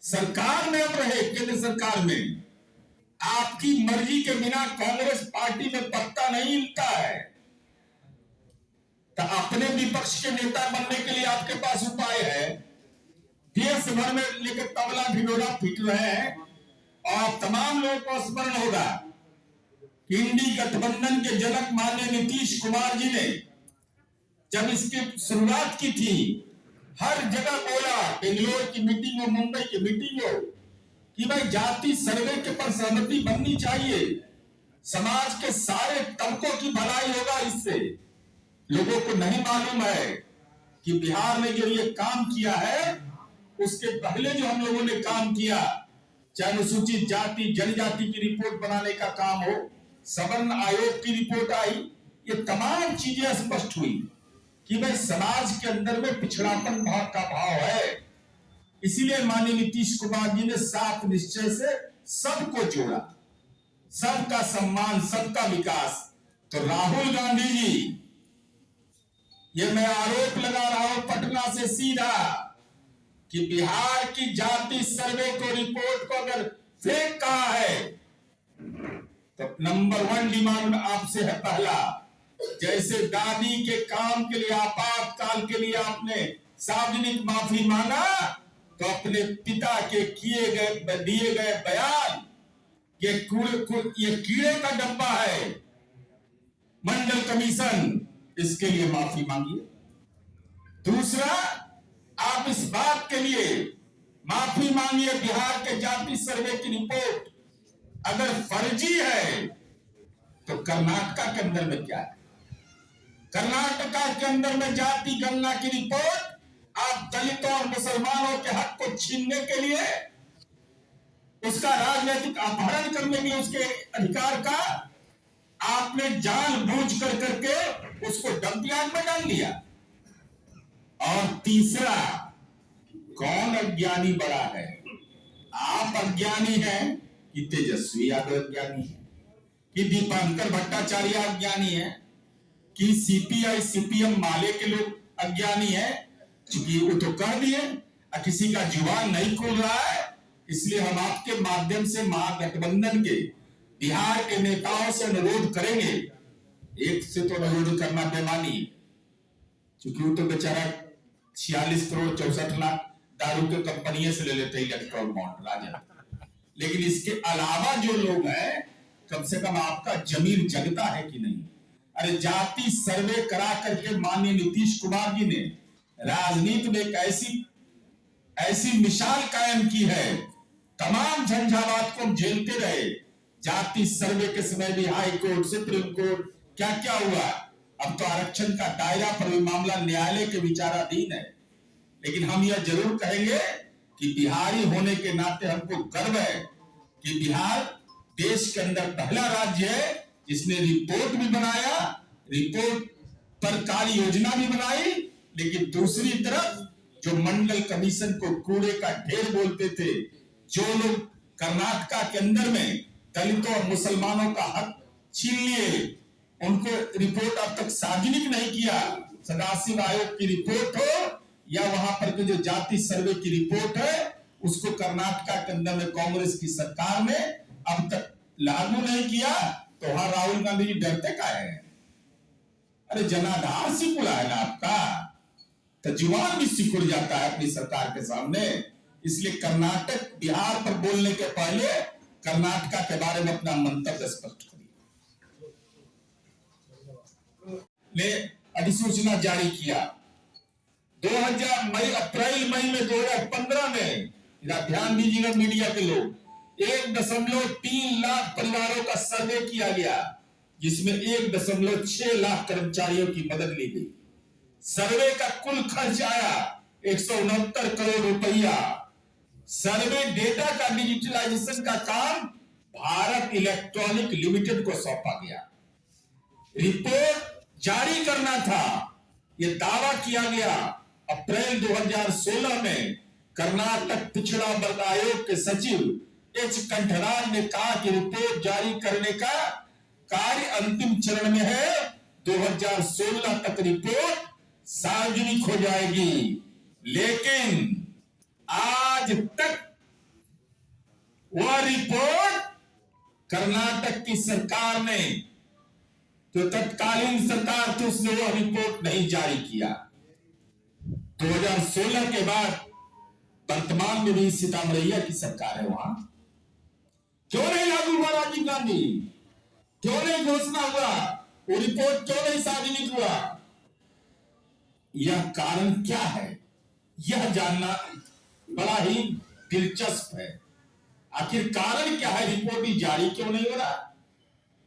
सरकार में अब रहे, केंद्र सरकार में आपकी मर्जी के बिना कांग्रेस पार्टी में पत्ता नहीं हिलता है, तो अपने विपक्ष के नेता बनने के लिए आपके पास उपाय है। देश भर में लेकर तबला ढिढोरा पीट रहे हैं और तमाम लोगों को स्मरण होगा कि इंडी गठबंधन के जनक माननीय नीतीश कुमार जी ने जब इसकी शुरुआत की थी, हर जगह बोला, बेंगलोर की मीटिंग हो, मुंबई की मीटिंग हो, कि भाई जाति सर्वे के पर सहमति बननी चाहिए, समाज के सारे तबकों की भलाई होगा इससे। लोगों को नहीं मालूम है कि बिहार में जो ये काम किया है, उसके पहले जो हम लोगों ने काम किया, चाहे अनुसूचित जाति जनजाति की रिपोर्ट बनाने का काम हो, सवर्ण आयोग की रिपोर्ट आई, ये तमाम चीजें स्पष्ट हुई कि भाई समाज के अंदर में पिछड़ापन भाव का भाव है। इसीलिए माननीय नीतीश कुमार जी ने साफ निश्चय से सबको जोड़ा, सबका सम्मान, सबका विकास। तो राहुल गांधी जी, ये मैं आरोप लगा रहा हूं पटना से सीधा कि बिहार की जाति सर्वे को, रिपोर्ट को अगर फेक कहा है तो नंबर 1 डिमांड आपसे है पहला, जैसे दादी के काम के लिए, आपातकाल के लिए आपने सार्वजनिक माफी मांगा, तो अपने पिता के दिए गए बयान ये कीड़े का डब्बा है, मंडल कमीशन, इसके लिए माफी मांगिए। दूसरा, आप इस बात के लिए माफी मांगिए, बिहार के जाति सर्वे की रिपोर्ट अगर फर्जी है तो कर्नाटका के अंदर में क्या है? कर्नाटका के अंदर में जाति गणना की रिपोर्ट आप दलितों और मुसलमानों के हक को छीनने के लिए, उसका राजनीतिक अपहरण करने के लिए, उसके अधिकार का आपने जानबूझ कर करके उसको डंपियार्ड में डाल दिया। और तीसरा, कौन अज्ञानी बड़ा है? आप अज्ञानी हैं कि तेजस्वी यादव अज्ञानी है, कि दीपांकर भट्टाचार्य अज्ञानी है, कि सीपीआई सीपीएम माले के लोग अज्ञानी है, क्योंकि वो तो कह दिए, किसी का जुबान नहीं खुल रहा है। इसलिए हम आपके माध्यम से महागठबंधन के बिहार के नेताओं से अनुरोध करेंगे, एक से तो अनुरोध करना बेमानी है, क्योंकि वो तो बेचारा 46 करोड़ 64 लाख दारू के कंपनियों से ले लेते इलेक्ट्रॉल बॉन्ड राजा। लेकिन इसके अलावा जो लोग हैं, कम से कम आपका जमीन जगता है कि नहीं? अरे जाति सर्वे करा करके माननीय नीतीश कुमार जी ने राजनीति में एक ऐसी मिसाल कायम की है, तमाम झंझावात को हम झेलते रहे। जाति सर्वे के समय भी हाई कोर्ट, सुप्रीम कोर्ट, क्या क्या हुआ। अब तो आरक्षण का दायरा पर भी मामला न्यायालय के विचाराधीन है। लेकिन हम यह जरूर कहेंगे कि बिहारी होने के नाते हमको गर्व है कि बिहार देश के अंदर पहला राज्य है जिसने रिपोर्ट भी बनाया, रिपोर्ट पर कार्य योजना भी बनाई, लेकिन दूसरी तरफ जो मंडल कमीशन को कूड़े का ढेर बोलते थे, जो लोग कर्नाटका के अंदर में दलितों और मुसलमानों का हक छीन लिए, उनको रिपोर्ट अब तक सार्वजनिक नहीं किया। सदाशिव आयोग की रिपोर्ट हो या वहां पर के जो जाति सर्वे की रिपोर्ट है, उसको कर्नाटका के अंदर में कांग्रेस की सरकार ने अब तक लागू नहीं किया, तो वहां राहुल गांधी जी डरते का है? अरे जनाधार सिकुड़ा है ना आपका, तो जुबान भी सिकुड़ जाता है अपनी सरकार के सामने। इसलिए कर्नाटक बिहार पर बोलने के पहले कर्नाटका के बारे में अपना मंतव्य स्पष्ट करिए। ने अधिसूचना जारी किया अप्रैल मई में 2015 में, ध्यान दीजिएगा मीडिया के लोग, 1.3 लाख परिवारों का सर्वे किया गया, जिसमें 1.6 लाख कर्मचारियों की मदद ली गई। सर्वे का कुल खर्च आया 169 करोड़ रुपया। सर्वे डेटा का डिजिटलाइजेशन का काम भारत इलेक्ट्रॉनिक लिमिटेड को सौंपा गया। रिपोर्ट जारी करना था, यह दावा किया गया। अप्रैल 2016 में कर्नाटक पिछड़ा वर्ग आयोग के सचिव एच कंठराज ने कहा कि रिपोर्ट जारी करने का कार्य अंतिम चरण में है, 2016 तक रिपोर्ट सार्वजनिक हो जाएगी। लेकिन आज तक वह रिपोर्ट कर्नाटक की सरकार ने, जो तत्कालीन सरकार थी, उसने वह रिपोर्ट नहीं जारी किया। 2016 के बाद वर्तमान में भी सितामरैया की सरकार है, वहां क्यों नहीं लागू हुआ राजीव गांधी? क्यों नहीं घोषणा हुआ? वो रिपोर्ट क्यों नहीं सार्वजनिक हुआ? यह कारण क्या है, यह जानना बड़ा ही दिलचस्प है। आखिर कारण क्या है? रिपोर्ट ही जारी क्यों नहीं हो रहा?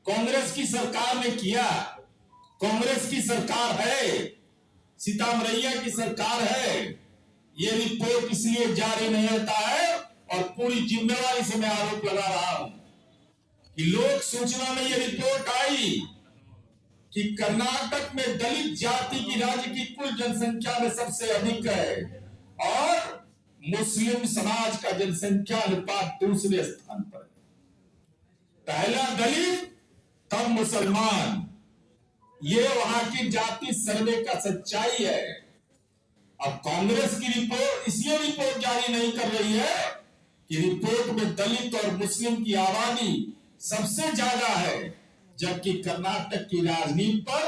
कांग्रेस की सरकार ने किया, कांग्रेस की सरकार है, सितामरैया की सरकार है। ये रिपोर्ट इसलिए जारी नहीं होता है, और पूरी जिम्मेवारी से मैं आरोप लगा रहा हूं कि लोक सूचना में ये रिपोर्ट आई कि कर्नाटक में दलित जाति की राज्य की कुल जनसंख्या में सबसे अधिक है, और मुस्लिम समाज का जनसंख्या अनुपात दूसरे स्थान पर है। पहला दलित, तब मुसलमान। ये वहां की जाति सर्वे का सच्चाई है। अब कांग्रेस की रिपोर्ट इसलिए रिपोर्ट जारी नहीं कर रही है कि रिपोर्ट में दलित और मुस्लिम की आबादी सबसे ज्यादा है, जबकि कर्नाटक की राजनीति पर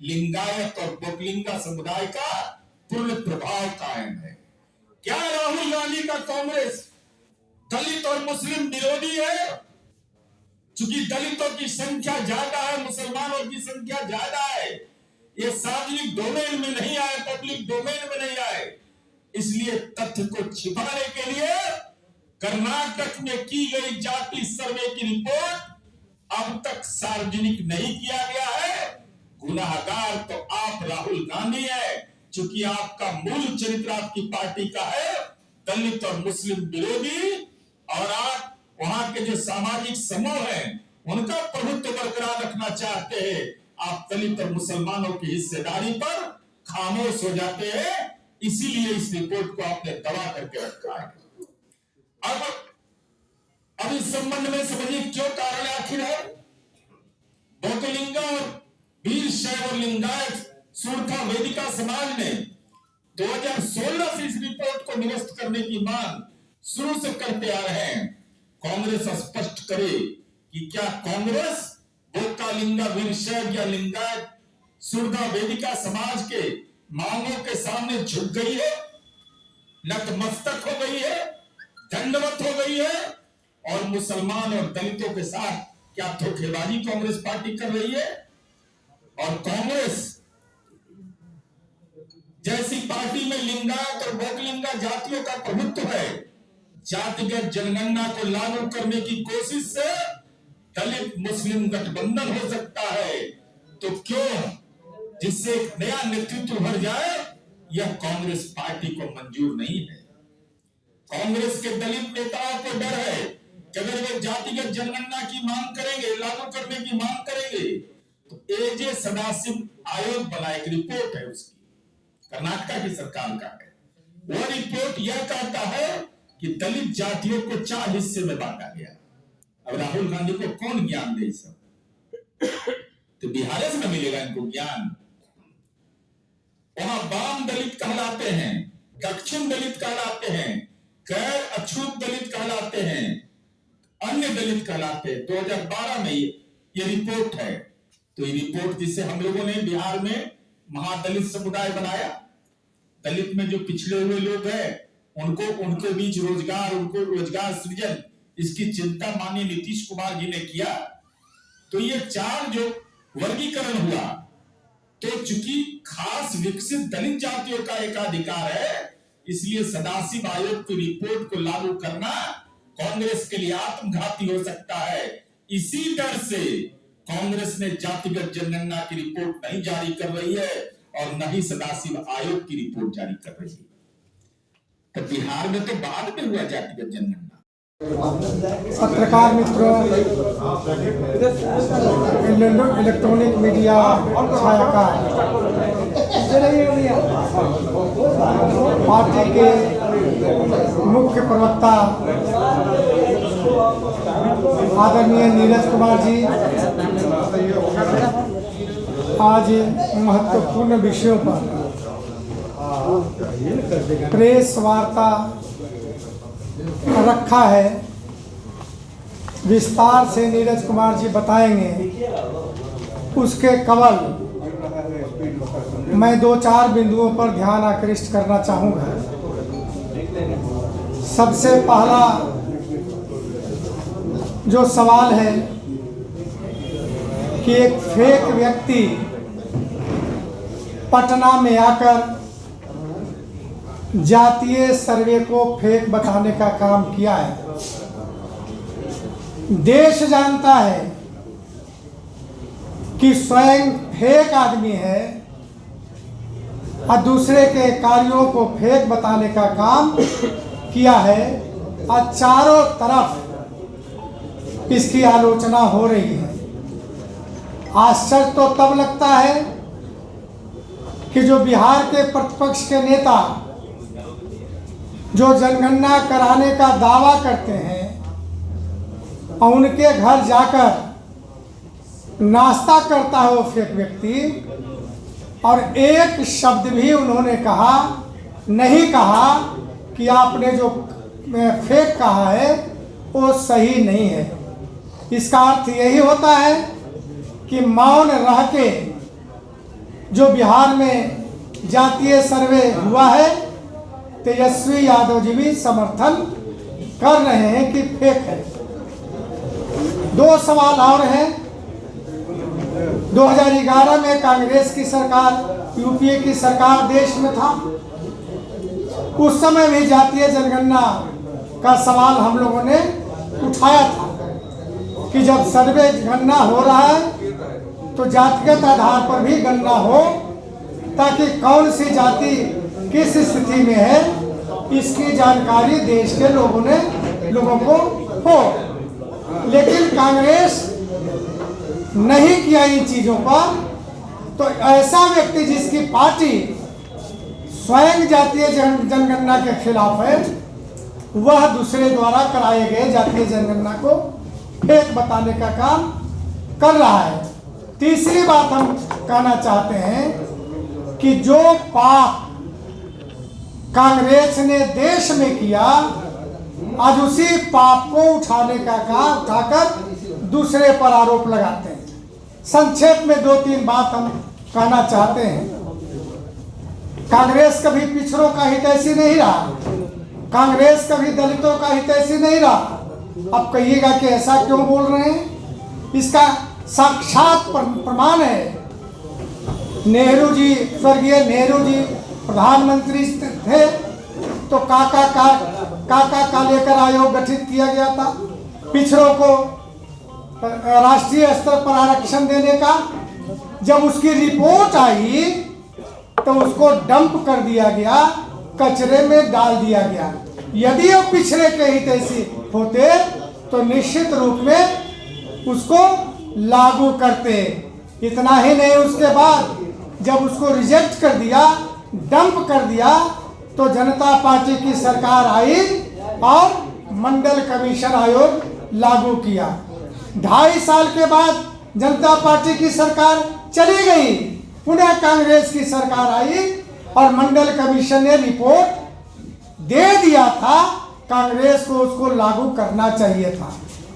लिंगायत और बोकलिंगा समुदाय का पूर्ण प्रभाव कायम है। क्या राहुल गांधी का कांग्रेस दलित और मुस्लिम विरोधी है? चूंकि दलितों की संख्या ज्यादा है, मुसलमानों की संख्या ज्यादा है, ये सार्वजनिक डोमेन में नहीं आए, पब्लिक डोमेन में नहीं आए, इसलिए तथ्य को छिपाने के लिए कर्नाटक में की गई जाति सर्वे की रिपोर्ट अब तक सार्वजनिक नहीं किया गया है। गुनाहगार तो आप राहुल गांधी है, चूंकि आपका मूल चरित्र आपकी पार्टी का है दलित और मुस्लिम विरोधी, और आप वहां के जो सामाजिक समूह हैं उनका प्रभुत्व बरकरार रखना चाहते हैं। आप दलित और मुसलमानों की हिस्सेदारी पर खामोश हो जाते हैं, इसीलिए इस रिपोर्ट को आपने दबा करके रखा है। अब इस संबंध में समझिए क्यों कारण आखिर है। बोकलिंगा और वीर शैव और लिंगायत सूरथा वेदिका समाज ने 2016 से इस रिपोर्ट को निरस्त करने की मांग शुरू से करते आ रहे हैं। कांग्रेस स्पष्ट करे कि क्या कांग्रेस बोकालिंगा वीर शैव या लिंगायत सूरथा वेदिका समाज के मांगों के सामने झुक गई है, नतमस्तक हो गई है, दंडवत हो गई है, और मुसलमान और दलितों के साथ क्या धोखेबाजी कांग्रेस पार्टी कर रही है? और कांग्रेस जैसी पार्टी में लिंगायत और बोकलिंगा जातियों का प्रभुत्व है, जातिगत जनगणना को लागू करने की कोशिश से दलित मुस्लिम गठबंधन हो सकता है, तो क्यों जिससे एक नया नेतृत्व भर जाए, यह कांग्रेस पार्टी को मंजूर नहीं है। कांग्रेस के दलित नेताओं को डर है कि अगर वे जातिगत जनगणना की मांग करेंगे, लागू करने की मांग करेंगे, तो एजे सदाशिव आयोग बना, एक रिपोर्ट है उसकी, कर्नाटक की सरकार का है, वो रिपोर्ट यह कहता है कि दलित जातियों को 4 हिस्से में बांटा गया। अब राहुल गांधी को कौन ज्ञान दे सब? तो बिहार से न मिलेगा इनको ज्ञान। वहां वाम दलित कहलाते हैं, दक्षिण दलित कहलाते हैं, गैर अछूत दलित कहलाते हैं, अन्य दलित कहलाते हैं। 2012 में ये रिपोर्ट है। तो ये रिपोर्ट जिसे हम लोगों ने बिहार में महादलित समुदाय बनाया, दलित में जो पिछड़े हुए लोग हैं उनको बीच रोजगार, उनको रोजगार सृजन, इसकी चिंता माननीय नीतीश कुमार जी ने किया। तो ये 4 जो वर्गीकरण हुआ, तो चूंकि खास विकसित दलित जातियों का एक अधिकार है, इसलिए सदाशिव आयोग की रिपोर्ट को लागू करना कांग्रेस के लिए आत्मघाती हो सकता है। इसी डर से कांग्रेस ने जातिगत जनगणना की रिपोर्ट नहीं जारी कर रही है और न ही सदाशिव आयोग की रिपोर्ट जारी कर रही है। तो बिहार में तो बाद में हुआ जातिगत जनगणना। पत्रकार मित्रों, इलेक्ट्रॉनिक मीडिया छायाकार, पार्टी के मुख्य प्रवक्ता आदरणीय नीरज कुमार जी आज महत्वपूर्ण विषयों पर प्रेस वार्ता रखा है। विस्तार से नीरज कुमार जी बताएंगे, उसके कवल मैं 2-4 बिंदुओं पर ध्यान आकृष्ट करना चाहूँगा। सबसे पहला जो सवाल है कि एक फेक व्यक्ति पटना में आकर जातीय सर्वे को फेक बताने का काम किया है। देश जानता है कि स्वयं फेक आदमी है और दूसरे के कार्यों को फेक बताने का काम किया है और चारों तरफ इसकी आलोचना हो रही है। आश्चर्य तो तब लगता है कि जो बिहार के प्रतिपक्ष के नेता जो जनगणना कराने का दावा करते हैं और उनके घर जाकर नाश्ता करता है वो फेक व्यक्ति, और एक शब्द भी उन्होंने नहीं कहा कि आपने जो फेक कहा है वो सही नहीं है। इसका अर्थ यही होता है कि मौन रह के जो बिहार में जातीय सर्वे हुआ है तेजस्वी यादव जी भी समर्थन कर रहे हैं कि फेक है। 2 सवाल और हैं। 2011 में कांग्रेस की सरकार, यूपीए की सरकार देश में था। उस समय भी जातीय जनगणना का सवाल हम लोगों ने उठाया था कि जब सर्वे गणना हो रहा है तो जातिगत आधार पर भी गणना हो, ताकि कौन सी जाति किस स्थिति में है इसकी जानकारी देश के लोगों को हो। लेकिन कांग्रेस नहीं किया इन चीजों पर, तो ऐसा व्यक्ति जिसकी पार्टी स्वयं जातीय जनगणना के खिलाफ है, वह दूसरे द्वारा कराए गए जातीय जनगणना को फेक बताने का काम कर रहा है। तीसरी बात हम कहना चाहते हैं कि जो पाप कांग्रेस ने देश में किया, आज उसी पाप को उठाकर दूसरे पर आरोप लगाते हैं। संक्षेप में 2-3 बात हम कहना चाहते हैं। कांग्रेस कभी पिछड़ों का हितैषी नहीं रहा, कांग्रेस कभी दलितों का हितैषी नहीं रहा। अब कहिएगा कि ऐसा क्यों बोल रहे हैं? इसका साक्षात प्रमाण है। नेहरू जी, स्वर्गीय नेहरू जी प्रधानमंत्री थे तो काका लेकर आयोग गठित किया गया था पिछड़ों को राष्ट्रीय स्तर पर आरक्षण देने का। जब उसकी रिपोर्ट आई तो उसको डंप कर दिया गया, कचरे में डाल दिया गया। यदि वो पिछड़े के हितैषी होते तो निश्चित रूप में उसको लागू करते। इतना ही नहीं, उसके बाद जब उसको रिजेक्ट कर दिया, डंप कर दिया, तो जनता पार्टी की सरकार आई और मंडल कमीशन आयोग लागू किया। 2.5 साल के बाद जनता पार्टी की सरकार चली गई, पुनः कांग्रेस की सरकार आई और मंडल कमीशन ने रिपोर्ट दे दिया था। कांग्रेस को उसको लागू करना चाहिए था,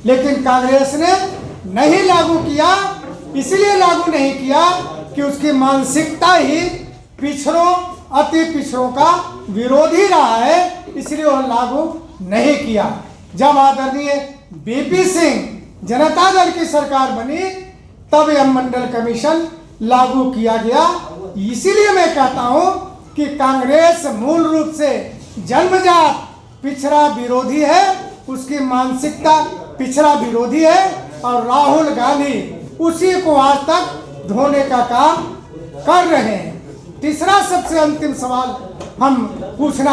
लेकिन कांग्रेस ने नहीं लागू किया। इसलिए लागू नहीं किया कि उसकी मानसिकता ही पिछड़ों, अति पिछड़ों का विरोधी रहा है, इसलिए वह लागू नहीं किया। जब आदरणीय बीपी सिंह जनता दल की सरकार बनी तब यह मंडल कमीशन लागू किया गया। इसीलिए मैं कहता हूं कि कांग्रेस मूल रूप से जन्मजात पिछड़ा विरोधी है, उसकी मानसिकता पिछड़ा विरोधी है और राहुल गांधी उसी को आज तक धोने का काम कर रहे हैं। तीसरा सबसे अंतिम सवाल हम पूछना